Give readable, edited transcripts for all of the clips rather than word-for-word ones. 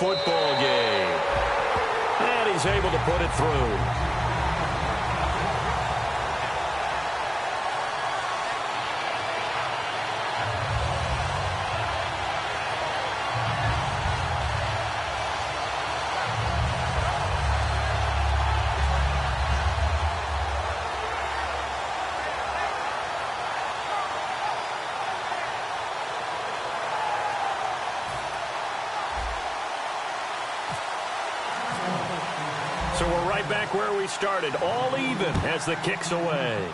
football game. And he's able to put it through. So we're right back where we started, all even as the kick's away.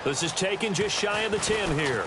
This is taken just shy of the 10 here.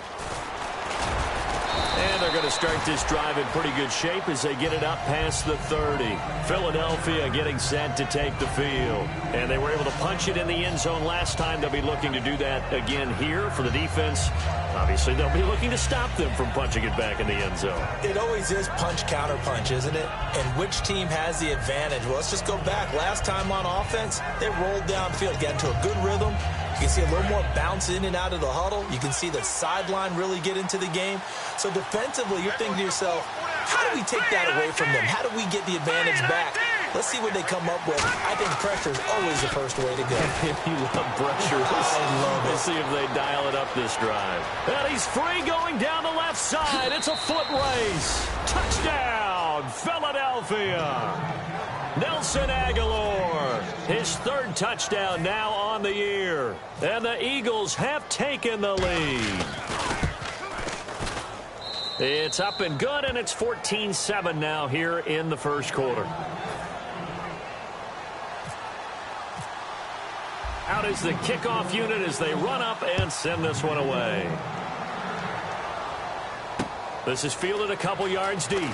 And they're going to start this drive in pretty good shape as they get it up past the 30. Philadelphia getting set to take the field. And they were able to punch it in the end zone last time. They'll be looking to do that again here for the defense. Obviously, they'll be looking to stop them from punching it back in the end zone. It always is punch-counter-punch, isn't it? And which team has the advantage? Well, let's just go back. Last time on offense, they rolled downfield, got into a good rhythm. You can see a little more bounce in and out of the huddle. You can see the sideline really get into the game. So defensively, you're thinking to yourself, how do we take that away from them? How do we get the advantage back? Let's see what they come up with. I think pressure is always the first way to go. You love pressure. I love it. Let's see if they dial it up this drive. And he's free going down the left side. It's a foot race. Touchdown, Philadelphia. Nelson Aguilar, his third touchdown now on the year. And the Eagles have taken the lead. It's up and good, and it's 14-7 now here in the first quarter. Out is the kickoff unit as they run up and send this one away. This is fielded a couple yards deep.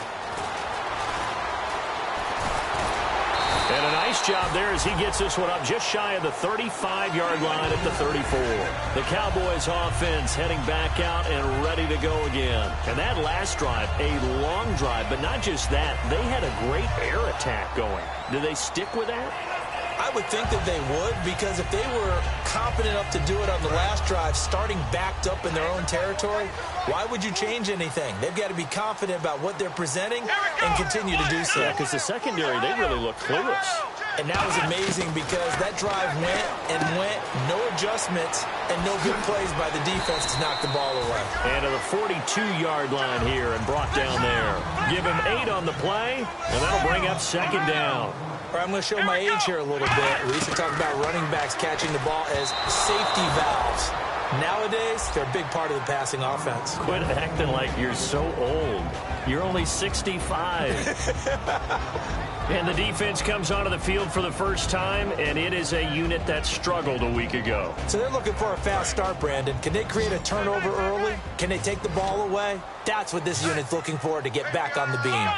And a nice job there as he gets this one up just shy of the 35-yard line at the 34. The Cowboys offense heading back out and ready to go again. And that last drive, a long drive, but not just that. They had a great air attack going. Do they stick with that? I would think that they would, because if they were confident enough to do it on the last drive, starting backed up in their own territory, why would you change anything? They've got to be confident about what they're presenting and continue to do so. Yeah, because the secondary, they really look clueless. And that was amazing because that drive went and went, no adjustments, and no good plays by the defense to knock the ball away. And to the 42-yard line here and brought down there. Give him 8 on the play, and that'll bring up second down. All right, I'm going to show my age here a little bit. We used to talk about running backs catching the ball as safety valves. Nowadays, they're a big part of the passing offense. Quit acting like you're so old. You're only 65. And the defense comes onto the field for the first time, and it is a unit that struggled a week ago. So they're looking for a fast start, Brandon. Can they create a turnover early? Can they take the ball away? That's what this unit's looking for to get back on the beam.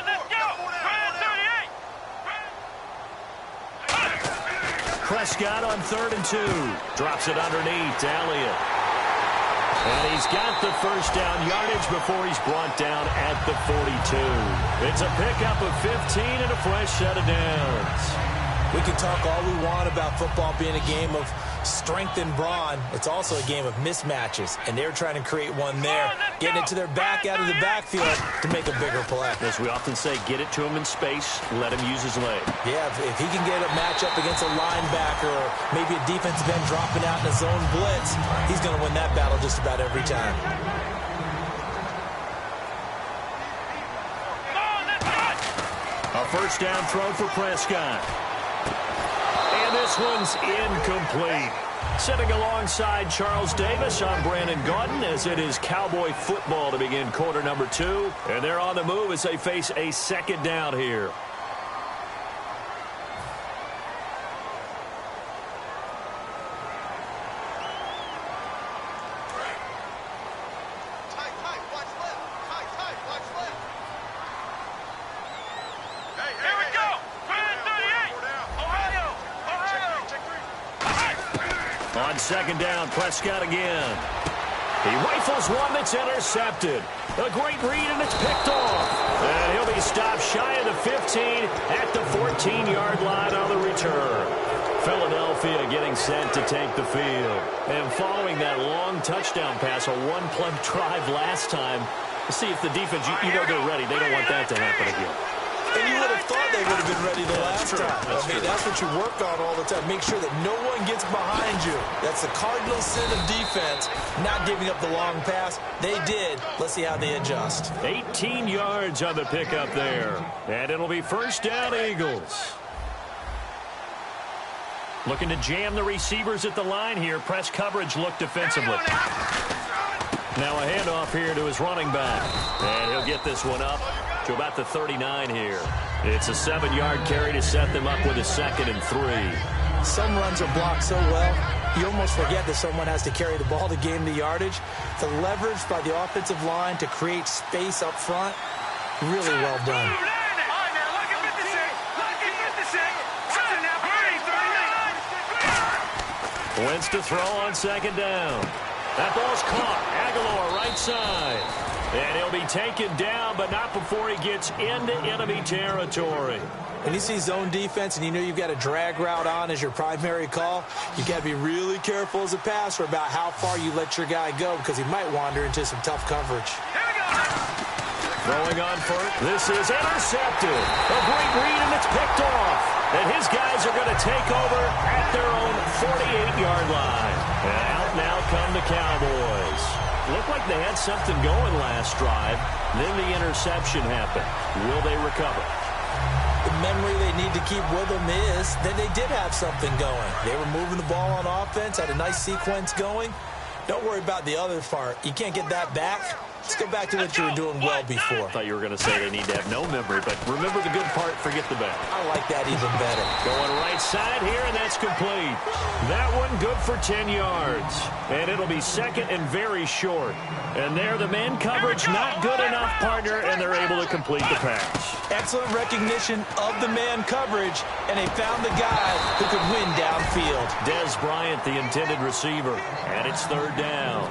Prescott on 3rd and 2. Drops it underneath to Elliott. And he's got the first down yardage before he's brought down at the 42. It's a pickup of 15 and a fresh set of downs. We can talk all we want about football being a game of strength and brawn. It's also a game of mismatches, and they're trying to create one there, getting it to their back out of the backfield to make a bigger play. As we often say, get it to him in space, let him use his leg. Yeah, if he can get a matchup against a linebacker or maybe a defensive end dropping out in a zone blitz, he's going to win that battle just about every time. A first down throw for Prescott. And this one's incomplete. Sitting alongside Charles Davis, I'm Brandon Gaudin as it is Cowboy football to begin quarter number 2. And they're on the move as they face a second down here. On second down, Prescott again. He rifles one that's intercepted. A great read, and it's picked off. And he'll be stopped shy of the 15 at the 14-yard line on the return. Philadelphia getting set to take the field. And following that long touchdown pass, a one-play drive last time, See if the defense, you know they're ready. They don't want that to happen again. And you would have thought they would have been ready the last time. That's what you work on all the time. Make sure that no one gets behind you. That's the cardinal sin of defense, not giving up the long pass. They did. Let's see how they adjust. 18 yards on the pickup there. And it'll be first down, Eagles. Looking to jam the receivers at the line here. Press coverage look defensively. Now a handoff here to his running back. And he'll get this one up to about the 39 here. It's a 7-yard carry to set them up with a 2nd and 3. Some runs are blocked so well, you almost forget that someone has to carry the ball to gain the yardage. The leverage by the offensive line to create space up front, really well done. Wentz to throw on 2nd down. That ball's caught. Aguilar right side. And he'll be taken down, but not before he gets into enemy territory. When you see zone defense and you know you've got a drag route on as your primary call, you got to be really careful as a passer about how far you let your guy go because he might wander into some tough coverage. Throwing on first. This is intercepted. A great read, and it's picked off. And his guys are going to take over at their own 48-yard line. And out now come the Cowboys. Looked like they had something going last drive. Then the interception happened. Will they recover? The memory they need to keep with them is that they did have something going. They were moving the ball on offense, had a nice sequence going. Don't worry about the other part. You can't get that back. Let's go back to what you were doing well before. I thought you were going to say they need to have no memory, but remember the good part, forget the bad. I like that even better. Going right side here, and that's complete. That one good for 10 yards. And it'll be 2nd and very short. And there, the man coverage not good enough, partner, and they're able to complete the pass. Excellent recognition of the man coverage, and they found the guy who could win downfield. Des Bryant, the intended receiver, and it's 3rd down.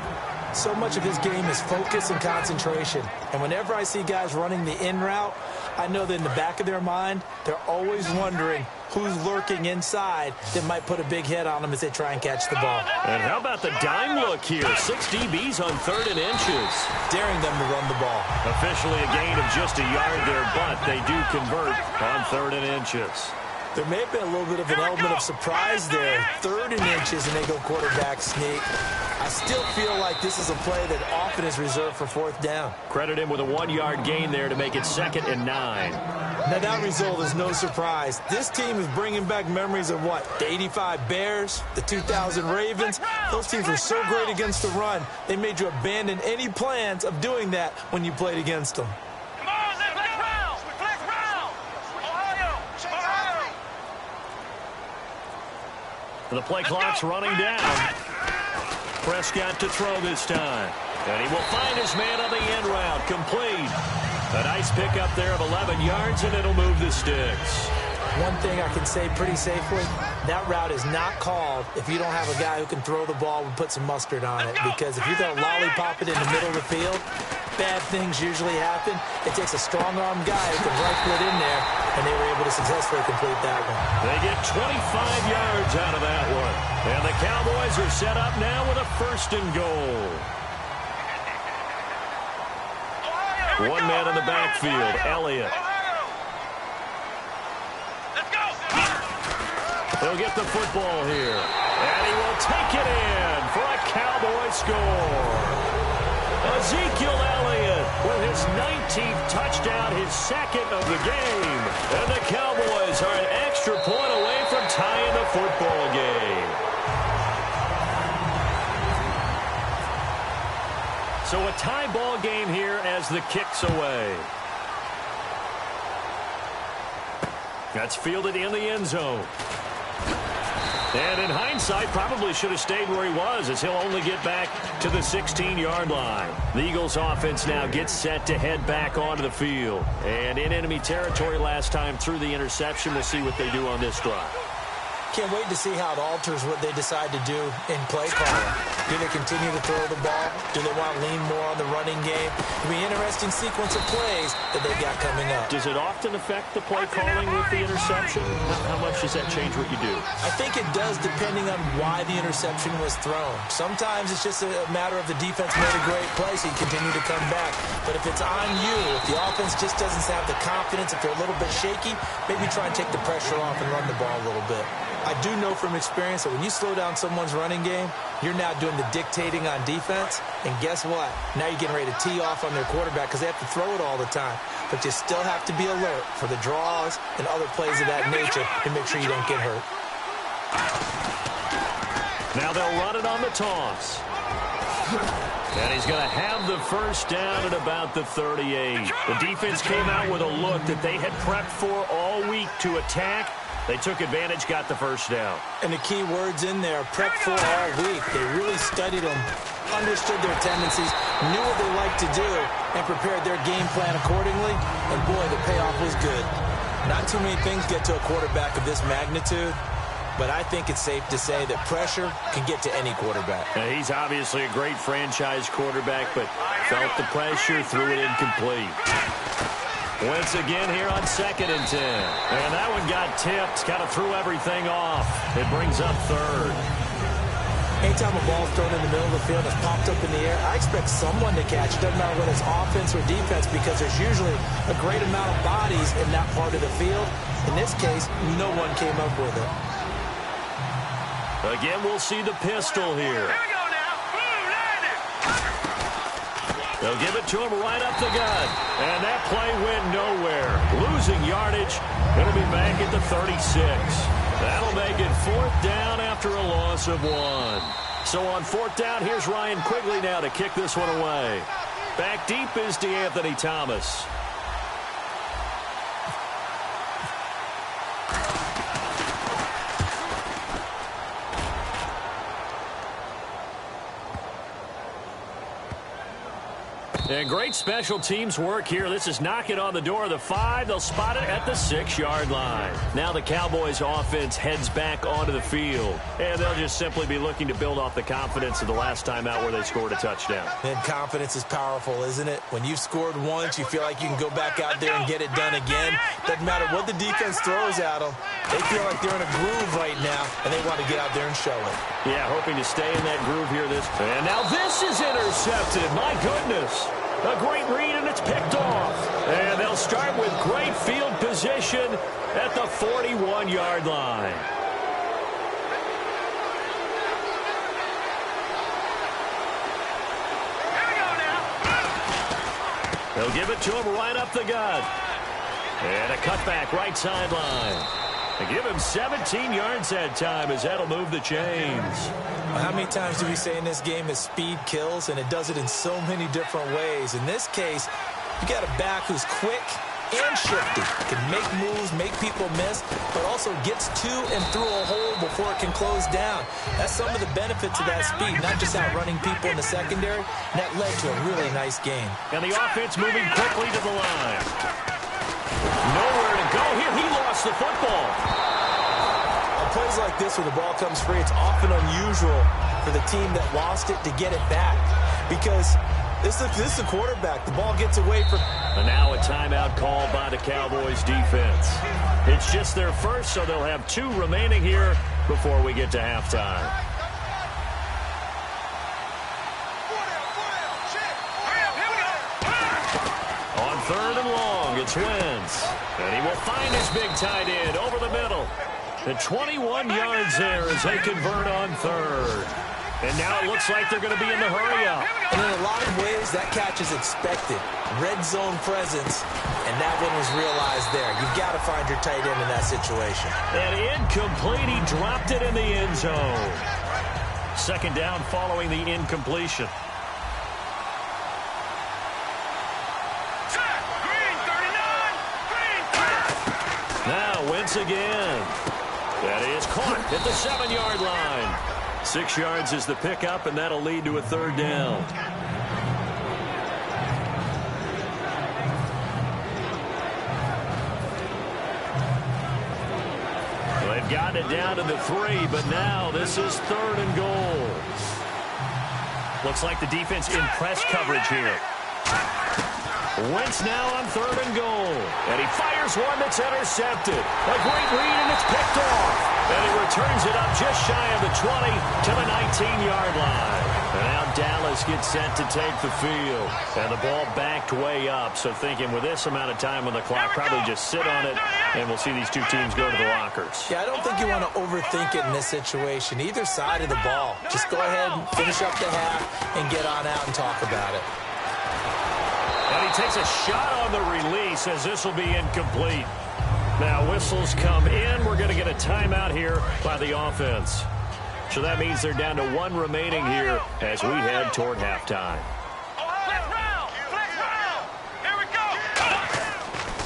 So much of his game is focus and concentration. And whenever I see guys running the in route, I know that in the back of their mind, they're always wondering who's lurking inside that might put a big hit on them as they try and catch the ball. And how about the dime look here? 6 DBs on 3rd and inches. Daring them to run the ball. Officially a gain of just a yard there, but they do convert on 3rd and inches. There may have been a little bit of an element of surprise there. 3rd and inches, and they go quarterback sneak. I still feel like this is a play that often is reserved for 4th down. Credit him with a 1-yard gain there to make it 2nd and 9. Now, that result is no surprise. This team is bringing back memories of what? The 85 Bears, the 2000 Ravens. Those teams were so great against the run, they made you abandon any plans of doing that when you played against them. The play clock's running down. Prescott to throw this time. And he will find his man on the end route. Complete. A nice pickup there of 11 yards, and it'll move the sticks. One thing I can say pretty safely, that route is not called if you don't have a guy who can throw the ball and put some mustard on it. Because if you're going to lollipop it in the middle of the field, bad things usually happen. It takes a strong-arm guy who can rifle it in there, and they were able to successfully complete that one. They get 25 yards out of that one. And the Cowboys are set up now with a 1st and goal. One man in the backfield, Elliott. He'll get the football here. And he will take it in for a Cowboy score. Ezekiel Elliott with his 19th touchdown, his 2nd of the game. And the Cowboys are an extra point away from tying the football game. So a tie ball game here as the kick's away. That's fielded in the end zone. And in hindsight, probably should have stayed where he was as he'll only get back to the 16-yard line. The Eagles offense now gets set to head back onto the field. And in enemy territory last time through the interception, we'll see what they do on this drive. Can't wait to see how it alters what they decide to do in play calling. Do they continue to throw the ball? Do they want to lean more on the running game? It'll be an interesting sequence of plays that they got coming up. Does it often affect the play calling with the interception? How much does that change what you do? I think it does depending on why the interception was thrown. Sometimes it's just a matter of the defense made a great play, so you continue to come back. But if it's on you, if the offense just doesn't have the confidence, if they're a little bit shaky, maybe try and take the pressure off and run the ball a little bit. I do know from experience that when you slow down someone's running game, you're now doing the dictating on defense. And guess what? Now you're getting ready to tee off on their quarterback because they have to throw it all the time. But you still have to be alert for the draws and other plays of that nature to make sure you don't get hurt. Now they'll run it on the toss. And he's going to have the first down at about the 38. The defense came out with a look that they had prepped for all week to attack. They took advantage, got the first down. And the key words in there, prep for all week. They really studied them, understood their tendencies, knew what they liked to do, and prepared their game plan accordingly. And boy, the payoff was good. Not too many things get to a quarterback of this magnitude, but I think it's safe to say that pressure can get to any quarterback. Now, he's obviously a great franchise quarterback, but felt the pressure, threw it incomplete. Once again here on 2nd and 10. And that one got tipped, kind of threw everything off. It brings up 3rd. Anytime a ball's thrown in the middle of the field, it's popped up in the air, I expect someone to catch it. Doesn't matter whether it's offense or defense, because there's usually a great amount of bodies in that part of the field. In this case, no one came up with it. Again, we'll see the pistol here. They'll give it to him right up the gut. And that play went nowhere. Losing yardage. It'll be back at the 36. That'll make it 4th down after a loss of 1. So on 4th down, here's Ryan Quigley now to kick this one away. Back deep is DeAnthony Thomas. And great special teams work here. This is knocking on the door of the 5. They'll spot it at the 6-yard line. Now the Cowboys offense heads back onto the field. And they'll just simply be looking to build off the confidence of the last time out where they scored a touchdown. And confidence is powerful, isn't it? When you've scored once, you feel like you can go back out there and get it done again. Doesn't matter what the defense throws at them. They feel like they're in a groove right now, and they want to get out there and show it. Yeah, hoping to stay in that groove here this time. And now this is intercepted. My goodness. A great read, and it's picked off. And they'll start with great field position at the 41-yard line. They'll give it to him right up the gut. And a cutback right sideline. They give him 17 yards that time as that'll move the chains. Well, how many times do we say in this game that speed kills, and it does it in so many different ways? In this case, you got a back who's quick and shifty, can make moves, make people miss, but also gets to and through a hole before it can close down. That's some of the benefits of that speed, not just outrunning people in the secondary, and that led to a really nice game. And the offense moving quickly to the line. Nowhere to go here. He lost the football. On plays like this where the ball comes free, it's often unusual for the team that lost it to get it back, because this is a quarterback. The ball gets away from... And now a timeout called by the Cowboys defense. It's just their first, so they'll have 2 remaining here before we get to halftime. On 3rd and long, it's Wentz. And he will find his big tight end over the middle. And 21 yards there as they convert on 3rd. And now it looks like they're going to be in the hurry-up. And in a lot of ways, that catch is expected. Red zone presence, and that one was realized there. You've got to find your tight end in that situation. And incomplete, he dropped it in the end zone. 2nd down following the incompletion. Now Wentz again. That is caught at the 7-yard line. 6 yards is the pickup, and that'll lead to a 3rd down. They've got it down to the 3, but now this is 3rd and goal. Looks like the defense in press coverage here. Wentz now on 3rd and goal. And he fires one that's intercepted. A great read, and it's picked off. And he returns it up just shy of the 20 to the 19-yard line. And now Dallas gets set to take the field. And the ball backed way up. So thinking with this amount of time on the clock, probably just sit on it, and we'll see these two teams go to the lockers. Yeah, I don't think you want to overthink it in this situation. Either side of the ball. Just go ahead and finish up the half and get on out and talk about it. And he takes a shot on the release as this will be incomplete. Now whistles come in. We're going to get a timeout here by the offense. So that means they're down to 1 remaining here as we head toward halftime.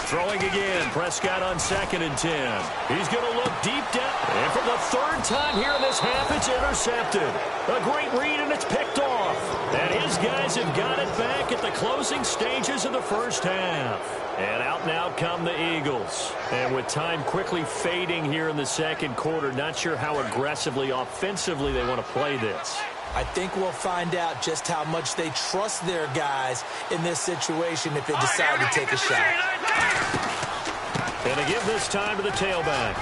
Throwing again, Prescott on 2nd and 10. He's going to look deep down. And for the 3rd time here in this half, it's intercepted. A great read, and it's picked off. And his guys have got it back at the closing stages of the first half. And out now come the Eagles. And with time quickly fading here in the 2nd quarter, not sure how aggressively, offensively they want to play this. I think we'll find out just how much they trust their guys in this situation if they decide to take a shot. And to give this time to the tailback.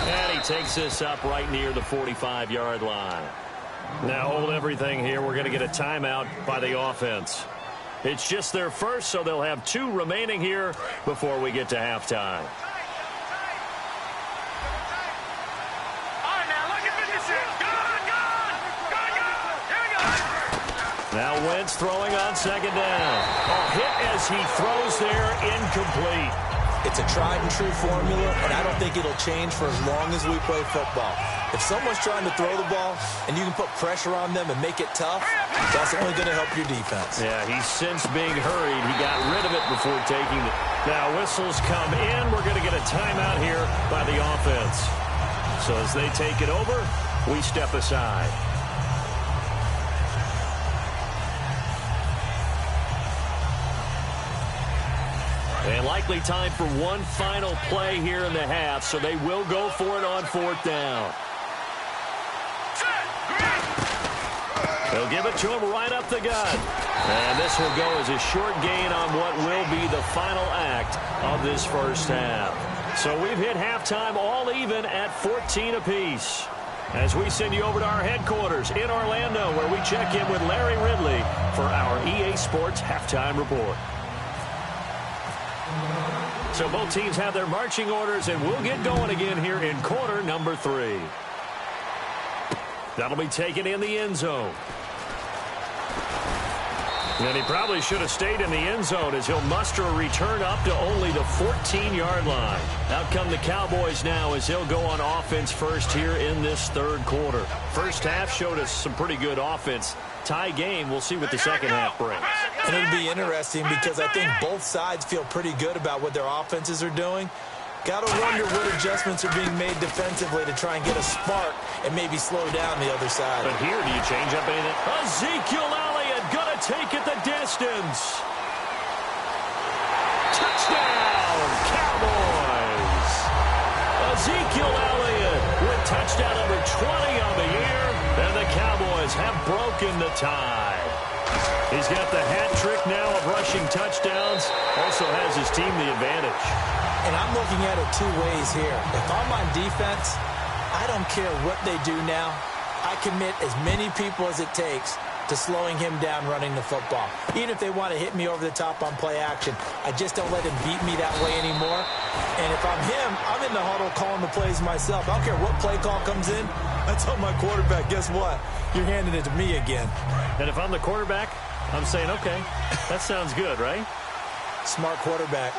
And he takes this up right near the 45-yard line. Now hold everything here. We're going to get a timeout by the offense. It's just their first, so they'll have 2 remaining here before we get to halftime. Now Wentz throwing on 2nd down. A hit as he throws there, incomplete. It's a tried-and-true formula, and I don't think it'll change for as long as we play football. If someone's trying to throw the ball and you can put pressure on them and make it tough, that's only going to help your defense. Yeah, he's since being hurried. He got rid of it before taking it. Now whistles come in. We're going to get a timeout here by the offense. So as they take it over, we step aside. And likely time for one final play here in the half, so they will go for it on 4th down. They'll give it to him right up the gut. And this will go as a short gain on what will be the final act of this first half. So we've hit halftime all even at 14 apiece. As we send you over to our headquarters in Orlando, where we check in with Larry Ridley for our EA Sports Halftime Report. So both teams have their marching orders, and we'll get going again here in quarter number 3. That'll be taken in the end zone. And he probably should have stayed in the end zone as he'll muster a return up to only the 14-yard line. Out come the Cowboys now as they'll go on offense first here in this 3rd quarter. First half showed us some pretty good offense. Tie game, we'll see what the second half brings. And it'll be interesting because I think both sides feel pretty good about what their offenses are doing. Got to wonder what adjustments are being made defensively to try and get a spark and maybe slow down the other side. But here, do you change up anything? Ezekiel Elliott going to take it the distance. Touchdown, Cowboys. Ezekiel Elliott with touchdown number 20 on the year. And the Cowboys have broken the tie. He's got the hat trick now of rushing touchdowns. Also has his team the advantage. And I'm looking at it 2 ways here. If I'm on defense, I don't care what they do now. I commit as many people as it takes to slowing him down running the football. Even if they want to hit me over the top on play action, I just don't let him beat me that way anymore. And if I'm him, I'm in the huddle calling the plays myself. I don't care what play call comes in. I tell my quarterback, guess what? You're handing it to me again. And if I'm the quarterback, I'm saying, okay, that sounds good, right? Smart quarterback.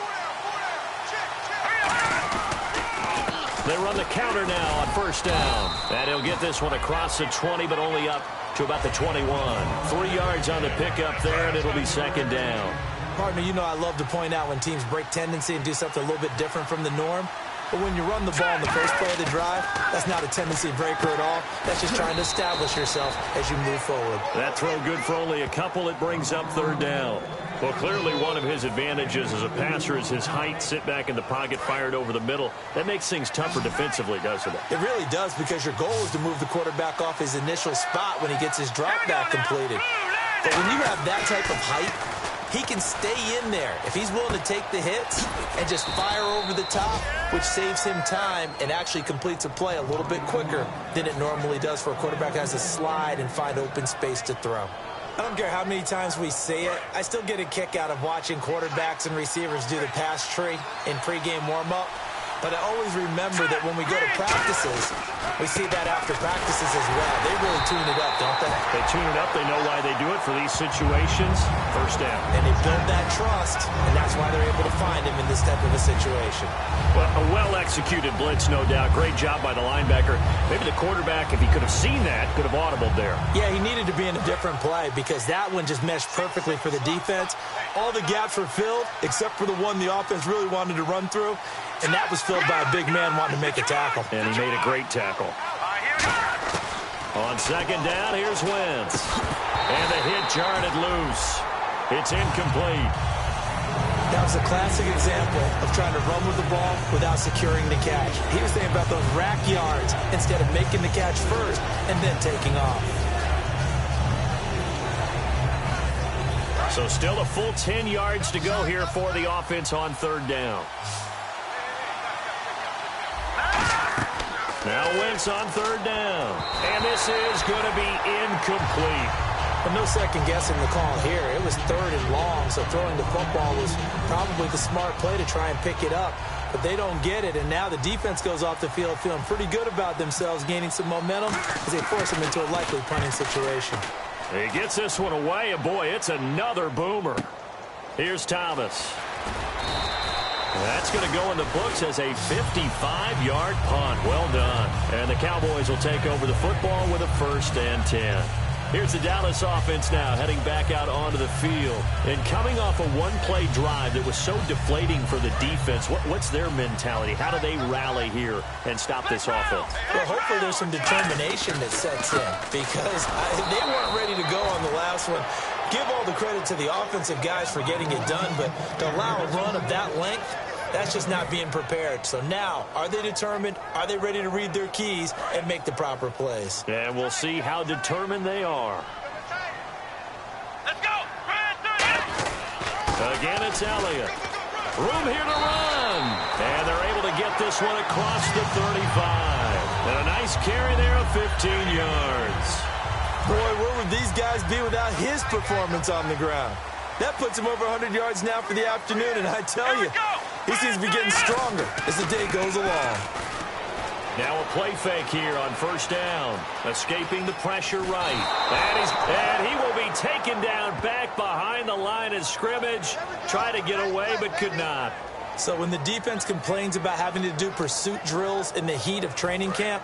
They run the counter now on 1st down. And he'll get this one across the 20, but only up to about the 21. 3 yards on the pickup there, and it'll be 2nd down. Partner, you know I love to point out when teams break tendency and do something a little bit different from the norm. But when you run the ball in the first play of the drive, that's not a tendency breaker at all. That's just trying to establish yourself as you move forward. That throw good for only a couple. It brings up third down. Well, clearly one of his advantages as a passer is his height. Sit back in the pocket, fired over the middle. That makes things tougher defensively, doesn't it? It really does, because your goal is to move the quarterback off his initial spot when he gets his drop back completed. But when you have that type of height, he can stay in there if he's willing to take the hits and just fire over the top, which saves him time and actually completes a play a little bit quicker than it normally does for a quarterback that has to slide and find open space to throw. I don't care how many times we see it. I still get a kick out of watching quarterbacks and receivers do the pass tree in pregame warm-up. But I always remember that when we go to practices, we see that after practices as well. They really tune it up, don't they? They tune it up. They know why they do it for these situations. First down. And they build that trust, and that's why they're able to find him in this type of a situation. Well, a well-executed blitz, no doubt. Great job by the linebacker. Maybe the quarterback, if he could have seen that, could have audibled there. Yeah, he needed to be in a different play because that one just meshed perfectly for the defense. All the gaps were filled except for the one the offense really wanted to run through. And that was filled by a big man wanting to make a tackle. And he made a great tackle. On second down, here's Wentz. And the hit jarred it loose. It's incomplete. That was a classic example of trying to run with the ball without securing the catch. He was thinking about those rack yards instead of making the catch first and then taking off. So still a full 10 yards to go here for the offense on third down. Now Wentz on third down. And this is going to be incomplete. But no second guessing the call here. It was third and long, so throwing the football was probably the smart play to try and pick it up. But they don't get it, and now the defense goes off the field feeling pretty good about themselves, gaining some momentum as they force them into a likely punting situation. He gets this one away, and boy, it's another boomer. Here's Thomas. That's going to go in the books as a 55-yard punt. Well done. And the Cowboys will take over the football with a 1st and 10. Here's the Dallas offense now heading back out onto the field. And coming off a one-play drive that was so deflating for the defense, what's their mentality? How do they rally here and stop this offense? Well, hopefully there's some determination that sets in because they weren't ready to go on the last one. Give all the credit to the offensive guys for getting it done, but to allow a run of that length, that's just not being prepared. So now, are they determined? Are they ready to read their keys and make the proper plays? And we'll see how determined they are. Let's go. Again, it's Elliott. Room here to run. And they're able to get this one across the 35. And a nice carry there of 15 yards. Boy, where would these guys be without his performance on the ground? That puts him over 100 yards now for the afternoon, and I tell you, he seems to be getting stronger as the day goes along. Now a play fake here on first down. Escaping the pressure right. And he will be taken down back behind the line of scrimmage. Try to get away, but could not. So when the defense complains about having to do pursuit drills in the heat of training camp,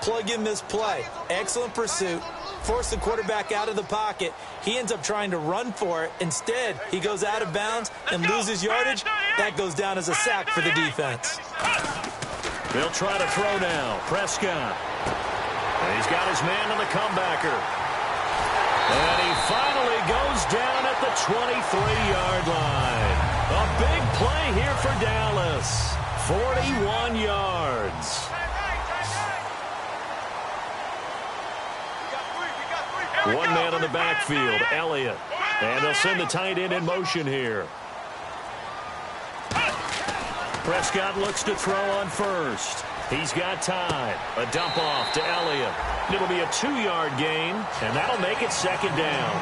plug in this play. Excellent pursuit. Force the quarterback out of the pocket. He ends up trying to run for it. Instead, he goes out of bounds and loses yardage. That goes down as a sack for the defense. They'll try to throw now. Prescott. And he's got his man on the comebacker. And he finally goes down at the 23-yard line. A big play here for Dallas. 41 yards. One man on the backfield, Elliott. And they'll send the tight end in motion here. Prescott looks to throw on first. He's got time. A dump off to Elliott. It'll be a 2-yard gain, and that'll make it second down.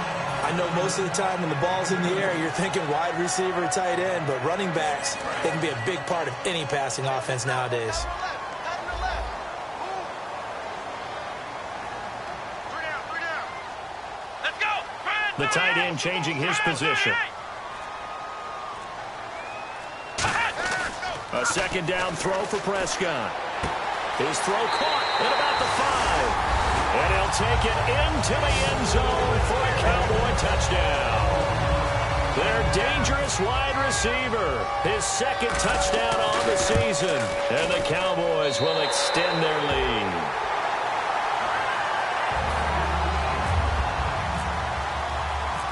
I know most of the time when the ball's in the air, you're thinking wide receiver, tight end, but running backs, they can be a big part of any passing offense nowadays. The tight end changing his position. A second down throw for Prescott. His throw caught at about the 5. And he'll take it into the end zone for a Cowboy touchdown. Their dangerous wide receiver. his second touchdown on the season. And the Cowboys will extend their lead.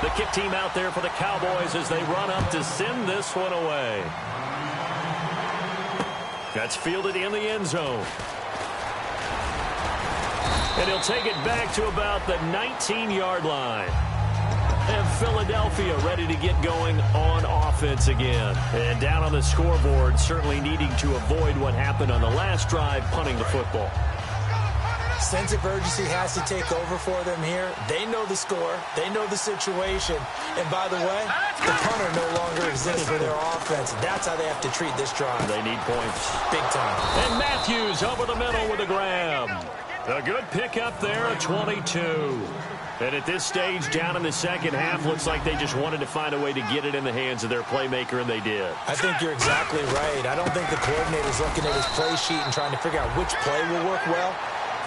The kick team out there for the Cowboys as they run up to send this one away. That's fielded in the end zone. And he'll take it back to about the 19-yard line. And Philadelphia ready to get going on offense again. And down on the scoreboard, certainly needing to avoid what happened on the last drive, punting the football. Sense of urgency has to take over for them here. They know the score. They know the situation. And by the way, the punter no longer exists for their offense. That's how they have to treat this drive. They need points. Big time. And Matthews over the middle with a grab. A good pickup there, a 22. And at this stage, down in the second half, looks like they just wanted to find a way to get it in the hands of their playmaker, and they did. I think you're exactly right. I don't think the coordinator's looking at his play sheet and trying to figure out which play will work well.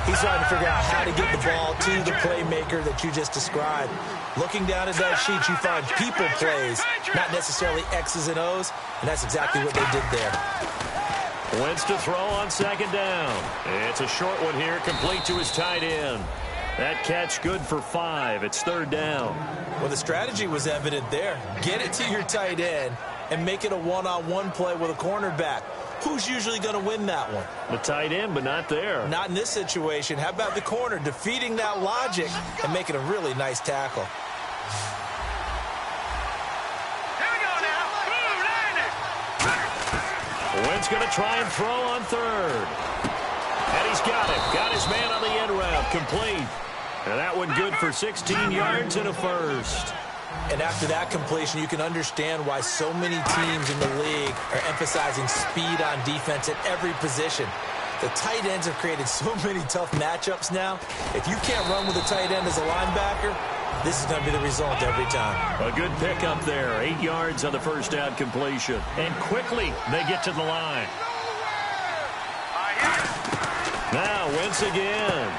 He's trying to figure out how to get the ball to the playmaker that you just described. Looking down at that sheet, you find people plays, not necessarily X's and O's, and that's exactly what they did there. Wentz to throw on second down. It's a short one here, complete to his tight end. That catch good for 5. It's third down. Well, the strategy was evident there. Get it to your tight end and make it a one-on-one play with a cornerback. Who's usually going to win that one? The tight end, but not there. Not in this situation. How about the corner defeating that logic and making a really nice tackle? Here we go now. Wentz going to try and throw on third. And he's got it. Got his man on the end route. Complete. And that one good for 16 yards and a first. And after that completion, you can understand why so many teams in the league are emphasizing speed on defense at every position. The tight ends have created so many tough matchups now. If you can't run with a tight end as a linebacker, this is going to be the result every time. A good pickup there. 8 yards on the first down completion. And quickly, they get to the line. Now, Wentz again.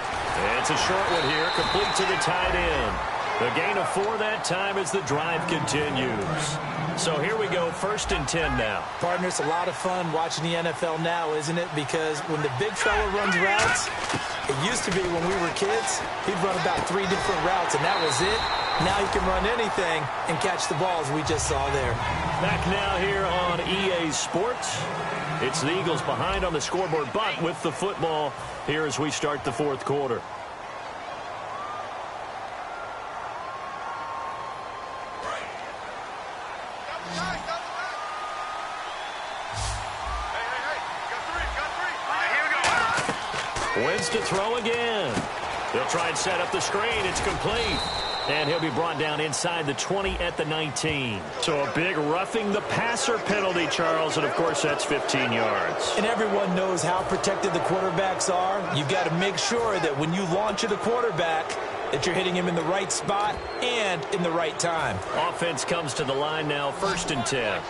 It's a short one here, complete to the tight end. The gain of 4 that time as the drive continues. So here we go, 1st and 10 now. Partner, it's a lot of fun watching the NFL now, isn't it? Because when the big fella runs routes, it used to be when we were kids, he'd run about 3 different routes, and that was it. Now he can run anything and catch the balls we just saw there. Back now here on EA Sports. It's the Eagles behind on the scoreboard, but with the football here as we start the 4th quarter. Wentz to throw again. They'll try and set up the screen. It's complete. And he'll be brought down inside the 20 at the 19. So a big roughing the passer penalty, Charles, and of course that's 15 yards. And everyone knows how protected the quarterbacks are. You've got to make sure that when you launch at a quarterback, that you're hitting him in the right spot and in the right time. Offense comes to the line now, 1st and 10.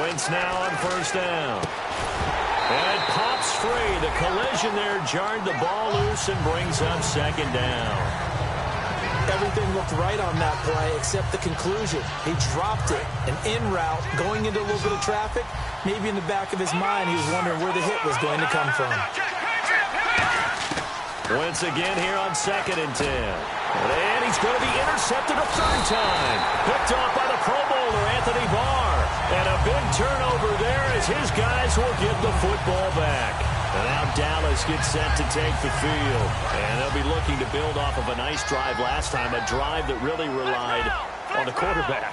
Wentz now on 1st down. And it pops free. The collision there jarred the ball loose and brings up 2nd down. Everything looked right on that play except the conclusion. He dropped it, an in route, going into a little bit of traffic. Maybe in the back of his mind he was wondering where the hit was going to come from. Wentz again here on 2nd and 10. And he's going to be intercepted a 3rd time. Picked off by the Pro Bowler, Anthony Barr. And a big turnover there as his guys will get the football back. And now Dallas gets set to take the field. And they'll be looking to build off of a nice drive last time, a drive that really relied on the quarterback.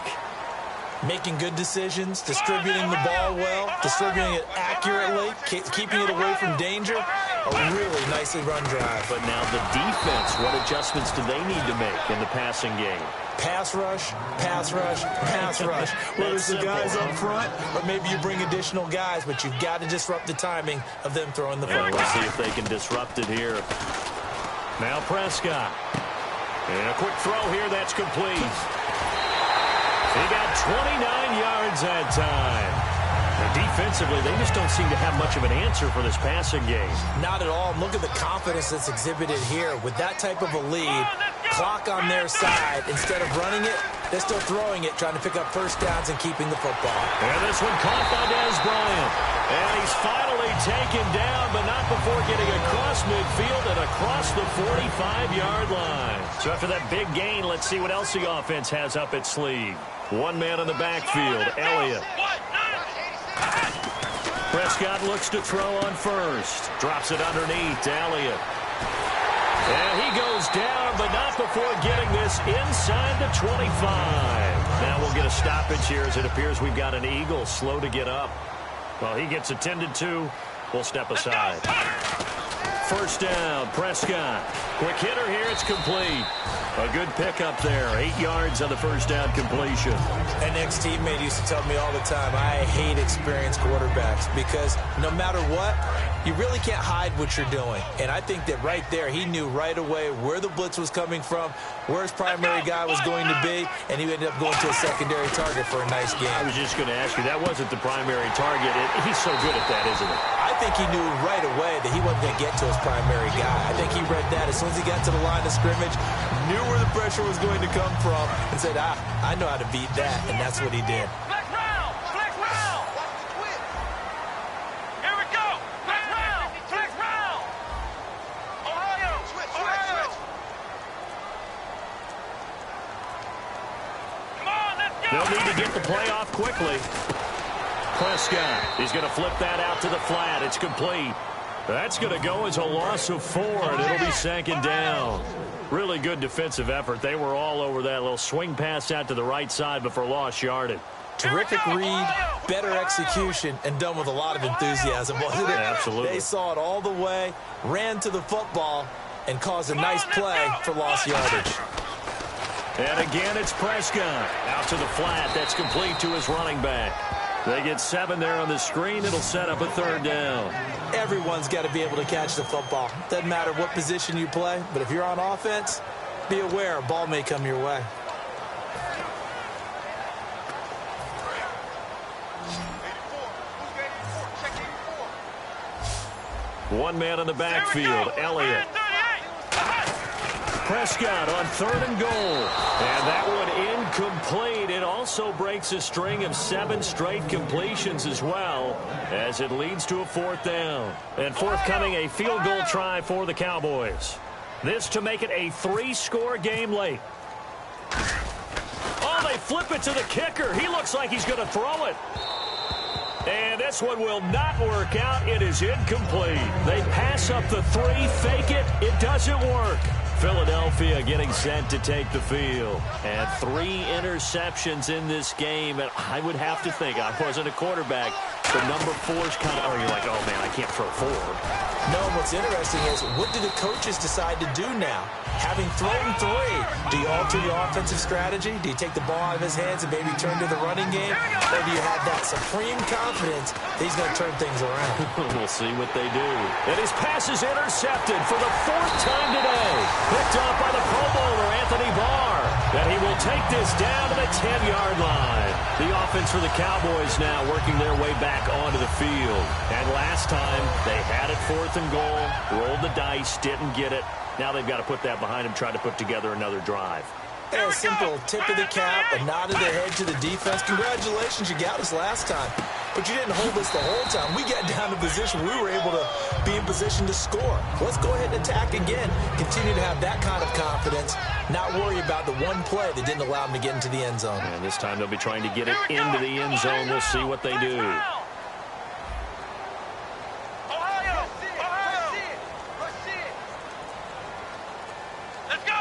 Making good decisions, distributing the ball well, distributing it accurately, keeping it away from danger. A really nicely run drive. But now the defense, what adjustments do they need to make in the passing game? Pass rush, pass rush, pass rush. Whether it's the guys up front or maybe you bring additional guys, but you've got to disrupt the timing of them throwing the football. We'll see if they can disrupt it here. Now Prescott. And a quick throw here, that's complete. He got 29 yards that time. Defensively, they just don't seem to have much of an answer for this passing game. Not at all. Look at the confidence that's exhibited here. With that type of a lead, clock on their side, instead of running it, they're still throwing it, trying to pick up first downs and keeping the football. And this one caught by Dez Bryant. And he's finally taken down, but not before getting across midfield and across the 45-yard line. So after that big gain, let's see what else the offense has up its sleeve. One man in the backfield, Elliott. Prescott looks to throw on first. Drops it underneath to Elliott. And he goes down, but not before getting this inside the 25. Now we'll get a stoppage here as it appears we've got an Eagle slow to get up. Well, he gets attended to. We'll step aside. First down, Prescott. Quick hitter here, it's complete. A good pickup there. 8 yards on the first down completion. An ex-teammate used to tell me all the time, I hate experienced quarterbacks because no matter what, you really can't hide what you're doing. And I think that right there, he knew right away where the blitz was coming from, where his primary guy was going to be, and he ended up going to a secondary target for a nice game. I was just going to ask you, that wasn't the primary target. He's so good at that, isn't he? I think he knew right away that he wasn't going to get to his primary guy. I think he read that as soon as he got to the line of scrimmage, knew where the pressure was going to come from, and said, I know how to beat that, and that's what he did. Flex round! Flex round! Here we go! Flex round! Flex round! Ohio! Ohio! Come on, let's go! They'll need to get the play off quickly. Prescott, he's going to flip that out to the flat. It's complete. That's going to go as a loss of 4, and it'll be second down. Really good defensive effort. They were all over that little swing pass out to the right side, but for lost yardage. Terrific read, better execution, and done with a lot of enthusiasm, wasn't it? Absolutely. They saw it all the way, ran to the football, and caused a nice play for lost yardage. And again, it's Prescott. Out to the flat. That's complete to his running back. They get 7 there on the screen. It'll set up a third down. Everyone's got to be able to catch the football. Doesn't matter what position you play, but if you're on offense, be aware a ball may come your way. One man in the backfield, Elliott. Prescott on 3rd and goal. And that one incomplete. It also breaks a string of 7 straight completions as well, as it leads to a 4th down. And forthcoming, a field goal try for the Cowboys. This to make it a 3-score game late. Oh, they flip it to the kicker. He looks like he's going to throw it. And this one will not work out. It is incomplete. They pass up the 3, fake it. It doesn't work. Philadelphia getting set to take the field. And 3 interceptions in this game. And I would have to think, I wasn't a quarterback, but number 4's kind of, you're like, oh, man, I can't throw 4. No, what's interesting is, what do the coaches decide to do now? Having thrown 3, do you alter your offensive strategy? Do you take the ball out of his hands and maybe turn to the running game? Or do you have that supreme confidence that he's going to turn things around? We'll see what they do. And his pass is intercepted for the 4th time today. Picked off by the Pro Bowler, Anthony Barr. And he will take this down to the 10-yard line. The offense for the Cowboys now working their way back onto the field. And last time, they had it 4th and goal, rolled the dice, didn't get it. Now they've got to put that behind them, try to put together another drive. A simple tip of the cap, a nod of the head to the defense. Congratulations, you got us last time. But you didn't hold us the whole time. We got down to position. We were able to be in position to score. Let's go ahead and attack again. Continue to have that kind of confidence. Not worry about the one play that didn't allow them to get into the end zone. And this time they'll be trying to get it into the end zone. We'll see what they do.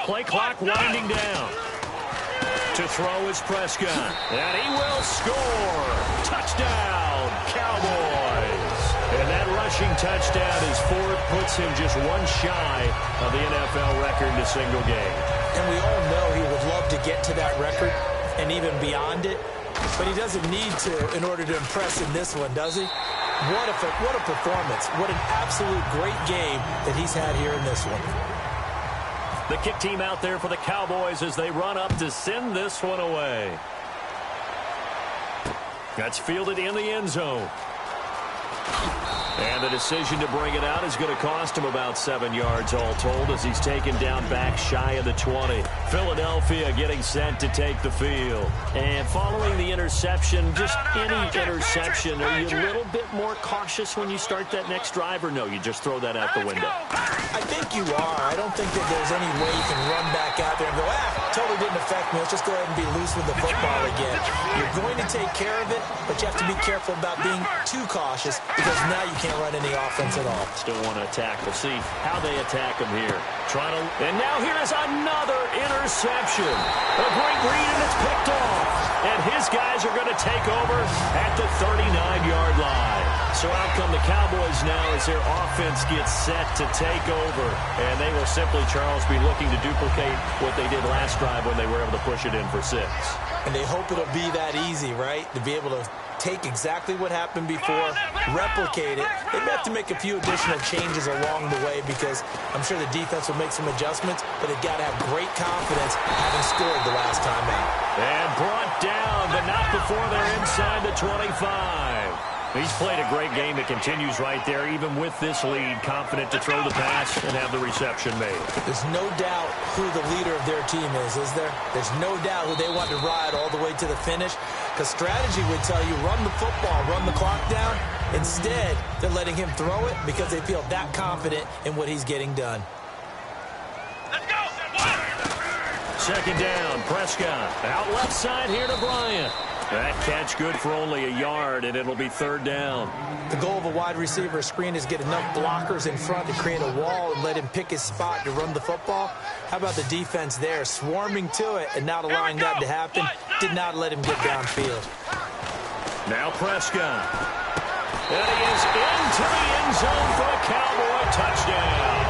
Play clock winding down. To throw is Prescott. And he will score. Touchdown, Cowboys. And that rushing touchdown is 4th, puts him just 1 shy of the NFL record in a single game. And we all know he would love to get to that record and even beyond it. But he doesn't need to in order to impress in this one, does he? What a performance. What an absolute great game that he's had here in this one. The kick team out there for the Cowboys as they run up to send this one away. That's fielded in the end zone. And the decision to bring it out is going to cost him about 7 yards all told as he's taken down back shy of the 20. Philadelphia getting set to take the field. And following the interception, just any interception, are you a little bit more cautious when you start that next drive, or no, you just throw that out the window? I think you are. I don't think that there's any way you can run back out there and go, totally didn't affect me. Let's just go ahead and be loose with the football again. You're going to take care of it, but you have to be careful about being too cautious because now you can't run any offense at all. Still want to attack. We'll see how they attack him here. And now here is another interception. A great read, and it's picked off. And his guys are going to take over at the 39-yard line. So out come the Cowboys now as their offense gets set to take over. And they will simply, Charles, be looking to duplicate what they did last drive when they were able to push it in for 6. And they hope it'll be that easy, right? To be able to take exactly what happened before, replicate it. They may have to make a few additional changes along the way because I'm sure the defense will make some adjustments, but they've got to have great confidence having scored the last time out. And brought down, but not before they're inside the 25. He's played a great game. It continues right there, even with this lead, confident to throw the pass and have the reception made. There's no doubt who the leader of their team is there? There's no doubt who they want to ride all the way to the finish, because strategy would tell you run the football, run the clock down. Instead, they're letting him throw it because they feel that confident in what he's getting done. Let's go. Second down, Prescott. Out left side here to Bryant. That catch good for only a yard, and it'll be third down. The goal of a wide receiver screen is get enough blockers in front to create a wall and let him pick his spot to run the football. How about the defense there, swarming to it and not allowing that to happen? Did not let him get downfield. Now Prescott. And he is into the end zone for a Cowboy touchdown.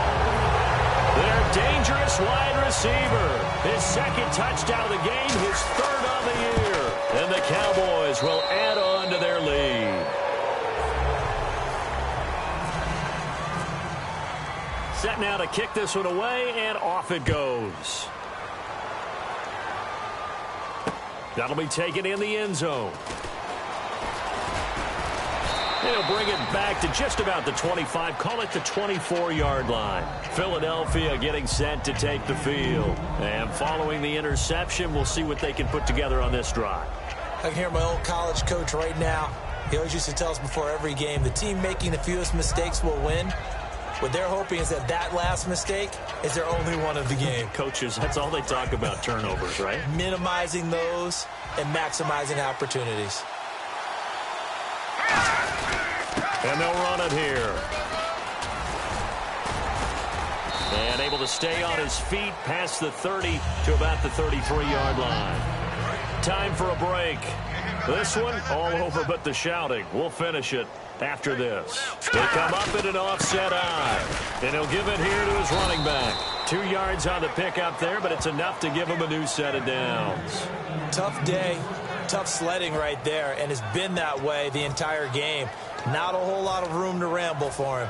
Their dangerous wide receiver. His second touchdown of the game, his third of the year. And the Cowboys will add on to their lead. Set now to kick this one away, and off it goes. That'll be taken in the end zone. They'll bring it back to just about the 25, call it the 24-yard line. Philadelphia getting set to take the field. And following the interception, we'll see what they can put together on this drive. I can hear my old college coach right now. He always used to tell us before every game, the team making the fewest mistakes will win. What they're hoping is that that last mistake is their only one of the game. Coaches, that's all they talk about, turnovers, right? Minimizing those and maximizing opportunities. And they'll run it here. And able to stay on his feet past the 30 to about the 33-yard line. Time for a break. This one all over but the shouting. We'll finish it after this. They come up in an offset eye. And he'll give it here to his running back. 2 yards on the pickup there, but it's enough to give him a new set of downs. Tough day. Tough sledding right there, and it's been that way the entire game. Not a whole lot of room to ramble for him.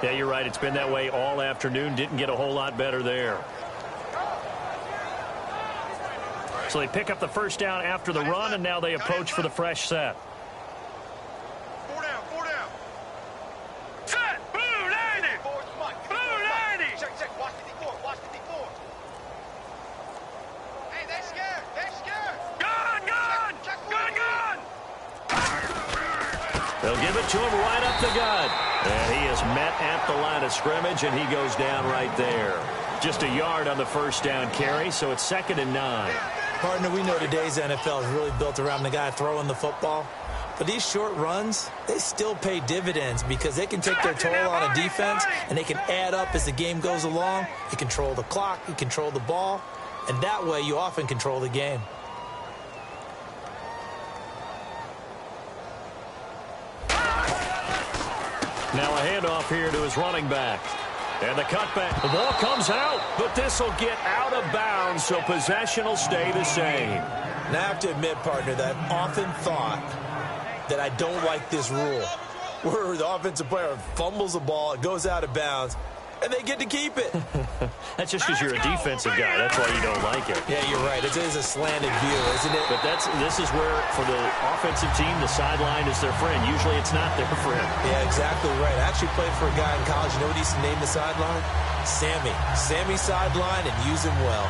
Yeah, you're right. It's been that way all afternoon. Didn't get a whole lot better there. So they pick up the first down after the run, and now they approach for the fresh set. 4 down, 4 down. Set, blue 90. Blue 90. Check, watch the D4, watch the D4. Hey, they're scared, Gun. They'll give it to him right up the gut. And he is met at the line of scrimmage, and he goes down right there. Just a yard on the first down carry, so it's 2nd and 9. Partner, we know today's NFL is really built around the guy throwing the football. But these short runs, they still pay dividends because they can take their toll on a defense, and they can add up as the game goes along. You control the clock, you control the ball, and that way you often control the game. Now a handoff here to his running back. And the cutback. The ball comes out, but this will get out of bounds, so possession will stay the same. Now, I have to admit, partner, that I've often thought that I don't like this rule, where the offensive player fumbles the ball, it goes out of bounds, and they get to keep it. That's just because you're a defensive guy. That's why you don't like it. Yeah, you're right. It is a slanted view, isn't it? But this is where, for the offensive team, the sideline is their friend. Usually it's not their friend. Yeah, exactly right. I actually played for a guy in college. You know what he used to name the sideline? Sammy. Sammy sideline, and use him well.